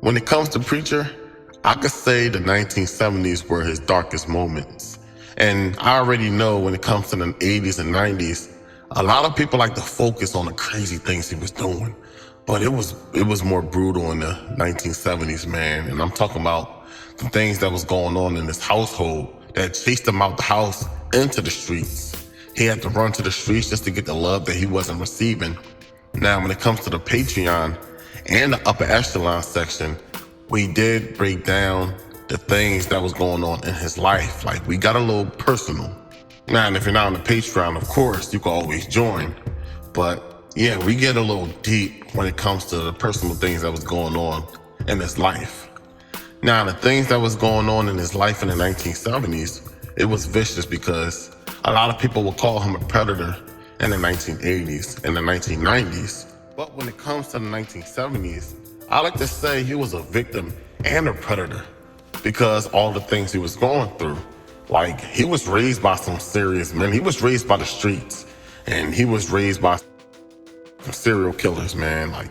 When it comes to Preacher, I could say the 1970s were his darkest moments. And I already know when it comes to the 80s and 90s, a lot of people like to focus on the crazy things he was doing. But it was more brutal in the 1970s, man. And I'm talking about the things that was going on in his household that chased him out the house into the streets. He had to run to the streets just to get the love that he wasn't receiving. Now, when it comes to the Patreon and the upper echelon section, we did break down the things that was going on in his life. Like, we got a little personal. Now, and if you're not on the Patreon, of course, you can always join. But yeah, we get a little deep when it comes to the personal things that was going on in his life. Now, the things that was going on in his life in the 1970s, it was vicious because a lot of people would call him a predator in the 1980s and the 1990s. But when it comes to the 1970s, I like to say he was a victim and a predator because all the things he was going through. Like, he was raised by some serious men. He was raised by the streets, and he was raised by some serial killers, man. Like,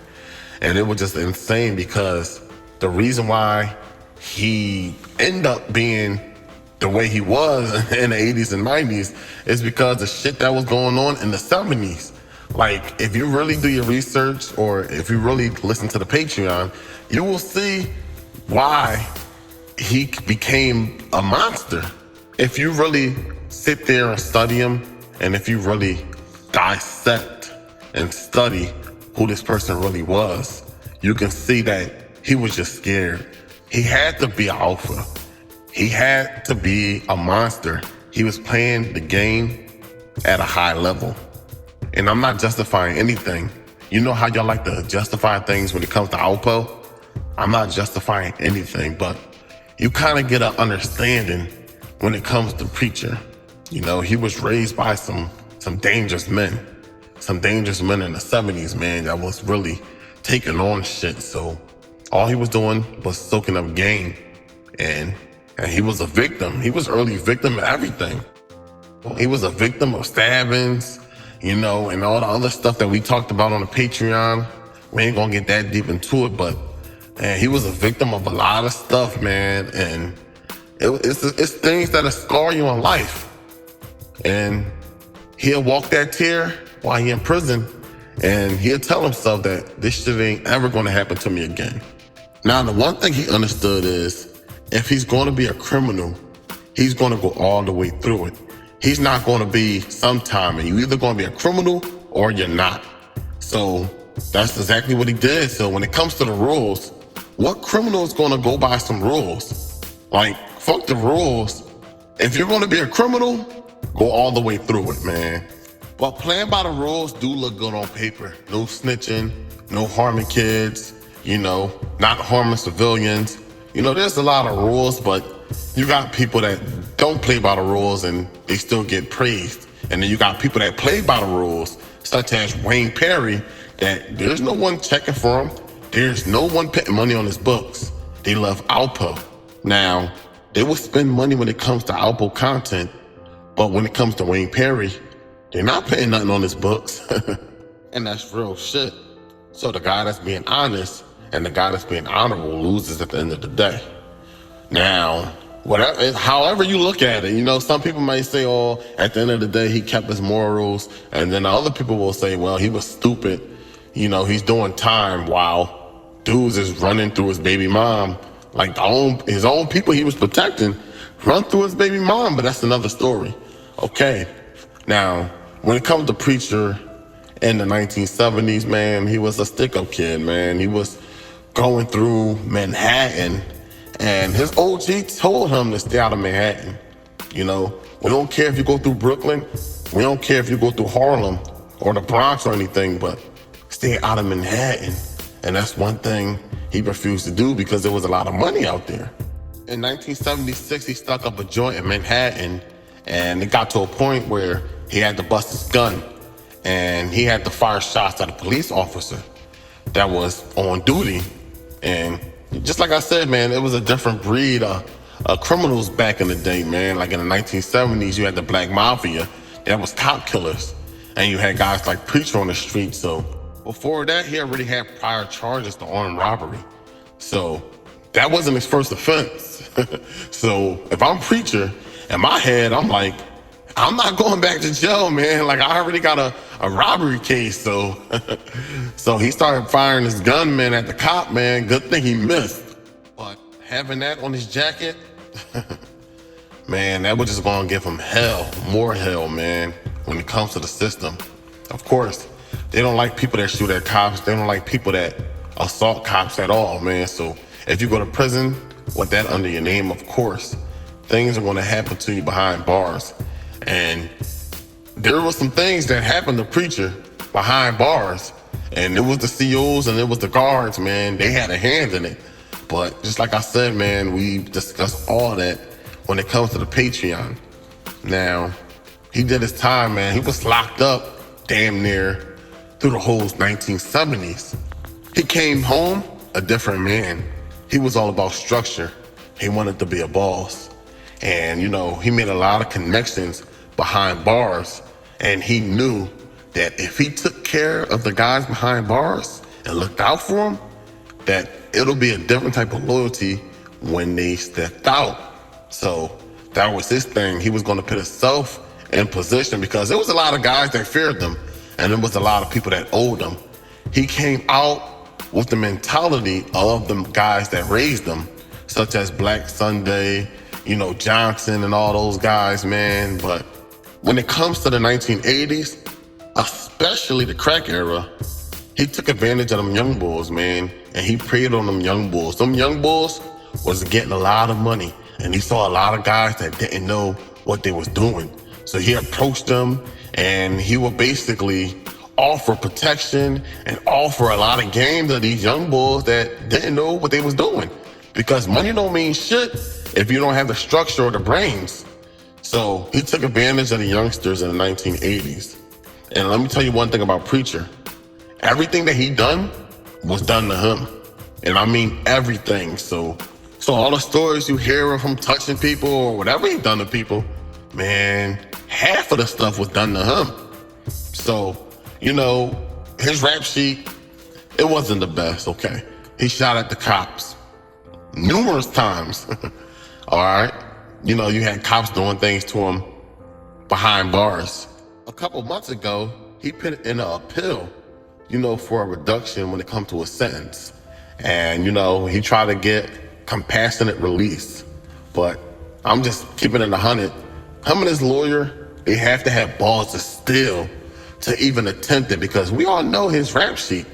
and it was just insane because the reason why he ended up being the way he was in the 80s and 90s is because the shit that was going on in the 70s. Like, if you really do your research or if you really listen to the Patreon, you will see why he became a monster. If you really sit there and study him, and if you really dissect and study who this person really was, you can see that he was just scared. He had to be an alpha. He had to be a monster. He was playing the game at a high level. And I'm not justifying anything. You know how y'all like to justify things when it comes to Alpo? I'm not justifying anything, but you kind of get an understanding when it comes to Preacher. You know, he was raised by some dangerous men. Some dangerous men in the 70s, man, that was really taking on shit. So all he was doing was soaking up game. And he was a victim. He was early victim of everything. He was a victim of stabbings, you know, and all the other stuff that we talked about on the Patreon. We ain't gonna get that deep into it, but man, he was a victim of a lot of stuff, man. And it's things that'll scar you in life. And he'll walk that tear while he in prison, and he'll tell himself that this shit ain't ever gonna happen to me again. Now, the one thing he understood is if he's gonna be a criminal, he's gonna go all the way through it. He's not gonna be sometime, and you're either gonna be a criminal or you're not. So that's exactly what he did. So when it comes to the rules, what criminal is gonna go by some rules? Like, fuck the rules. If you're gonna be a criminal, go all the way through it, man. But playing by the rules do look good on paper. No snitching, no harming kids, you know, not harming civilians. You know, there's a lot of rules, but you got people that don't play by the rules and they still get praised. And then you got people that play by the rules, such as Wayne Perry, that there's no one checking for him. There's no one putting money on his books. They love Alpo. Now, they will spend money when it comes to Alpo content, but when it comes to Wayne Perry, they're not putting nothing on his books. And that's real shit. So the guy that's being honest and the guy that's being honorable loses at the end of the day. Now, whatever, however you look at it, you know, some people might say, oh, at the end of the day, he kept his morals. And then other people will say, well, he was stupid. You know, he's doing time while dudes is running through his baby mom. Like his own people he was protecting run through his baby mom, but that's another story. Okay, now, when it comes to Preacher in the 1970s, man, he was a stick-up kid, man. He was going through Manhattan, and his OG told him to stay out of Manhattan. You know, we don't care if you go through Brooklyn, we don't care if you go through Harlem or the Bronx or anything, but stay out of Manhattan. And that's one thing he refused to do because there was a lot of money out there. In 1976, he stuck up a joint in Manhattan, and it got to a point where he had to bust his gun, and he had to fire shots at a police officer that was on duty. And just like I said, man, it was a different breed of criminals back in the day, man. Like in the 1970s, you had the Black Mafia, that was cop killers, and you had guys like Preacher on the street. So before that, he already had prior charges to armed robbery. So that wasn't his first offense. So if I'm preacher, in my head, I'm like, I'm not going back to jail, man. Like I already got a robbery case. So so he started firing his gunman at the cop, man. Good thing he missed. But having that on his jacket, man, that was just gonna give him hell, more hell, man, when it comes to the system. Of course, they don't like people that shoot at cops. They don't like people that assault cops at all, man. So if you go to prison with that under your name, of course, things are gonna happen to you behind bars. And there were some things that happened to Preacher behind bars. And it was the COs and it was the guards, man. They had a hand in it. But just like I said, man, we discussed all that when it comes to the Patreon. Now, he did his time, man. He was locked up damn near through the whole 1970s. He came home a different man. He was all about structure. He wanted to be a boss. And, you know, he made a lot of connections behind bars. And he knew that if he took care of the guys behind bars and looked out for them, that it'll be a different type of loyalty when they stepped out. So that was his thing. He was going to put himself in position because there was a lot of guys that feared them and there was a lot of people that owed them. He came out with the mentality of the guys that raised them, such as Black Sunday, you know, Johnson and all those guys, man. But when it comes to the 1980s, especially the crack era, he took advantage of them young bulls, man, and he preyed on them young bulls. Them young bulls was getting a lot of money, and he saw a lot of guys that didn't know what they was doing. So he approached them, and he would basically offer protection and offer a lot of game to these young bulls that didn't know what they was doing. Because money don't mean shit if you don't have the structure or the brains. So he took advantage of the youngsters in the 1980s. And let me tell you one thing about Preacher. Everything that he done was done to him. And I mean everything. So all the stories you hear of him touching people or whatever he done to people, man, half of the stuff was done to him. So, you know, his rap sheet, it wasn't the best, okay? He shot at the cops numerous times, all right? You know, you had cops doing things to him behind bars. A couple months ago, he put in an appeal, you know, for a reduction when it comes to a sentence. And, you know, he tried to get compassionate release. But I'm just keeping it 100. Him and his lawyer, they have to have balls of steel to even attempt it because we all know his rap sheet.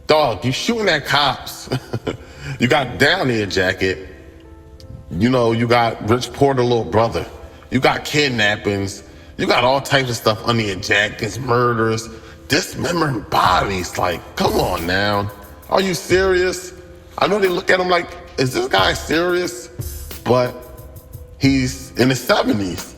Dog, you shooting at cops. You got down in your jacket. You know, you got Rich Porter, little brother. You got kidnappings. You got all types of stuff under your jackets, murders, dismembering bodies. Like, come on now. Are you serious? I know they look at him like, is this guy serious? But he's in his 70s.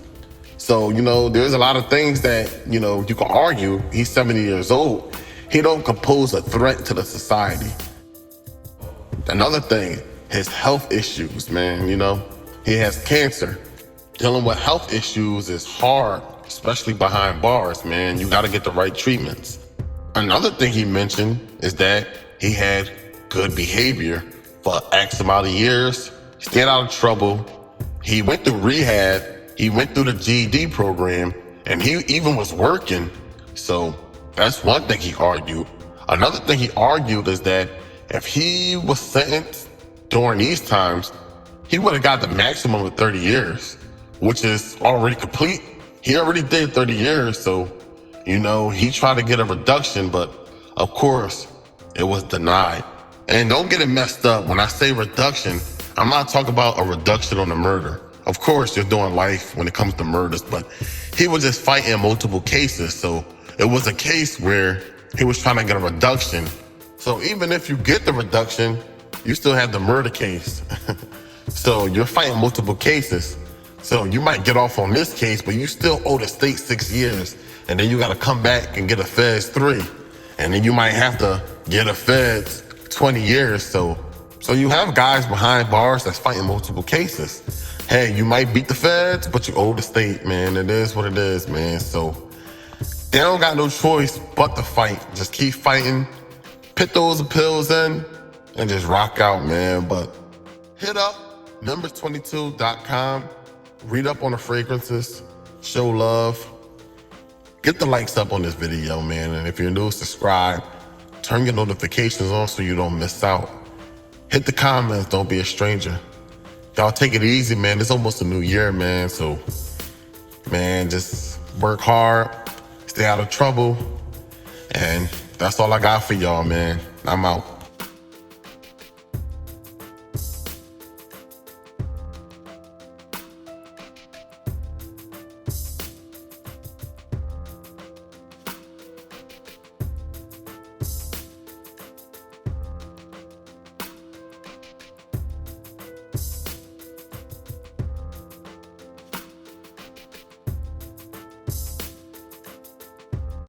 So, you know, there's a lot of things that, you know, you can argue. He's 70 years old. He don't compose a threat to the society. Another thing, his health issues, man, you know, he has cancer. Dealing with health issues is hard, especially behind bars, man. You gotta get the right treatments. Another thing he mentioned is that he had good behavior for X amount of years, stayed out of trouble. He went through rehab, he went through the GED program, and he even was working. So that's one thing he argued. Another thing he argued is that if he was sentenced during these times, he would have got the maximum of 30 years, which is already complete. He already did 30 years, so, you know, he tried to get a reduction, but of course, it was denied. And don't get it messed up. When I say reduction, I'm not talking about a reduction on the murder. Of course, you're doing life when it comes to murders, but he was just fighting multiple cases. So it was a case where he was trying to get a reduction. So even if you get the reduction, you still have the murder case. So you're fighting multiple cases. So you might get off on this case, but you still owe the state 6 years. And then you got to come back and get a feds 3. And then you might have to get a feds 20 years. So you have guys behind bars that's fighting multiple cases. Hey, you might beat the feds, but you owe the state, man. It is what it is, man. So they don't got no choice but to fight. Just keep fighting. Put those appeals in. and just rock out, man. But hit up numbers22.com, read up on the fragrances, show love, get the likes up on this video, man. And if you're new, subscribe, turn your notifications on so you don't miss out. Hit the comments, don't be a stranger. Y'all take it easy, man. It's almost a new year, man. So, man, just work hard, stay out of trouble. And that's all I got for y'all, man. I'm out.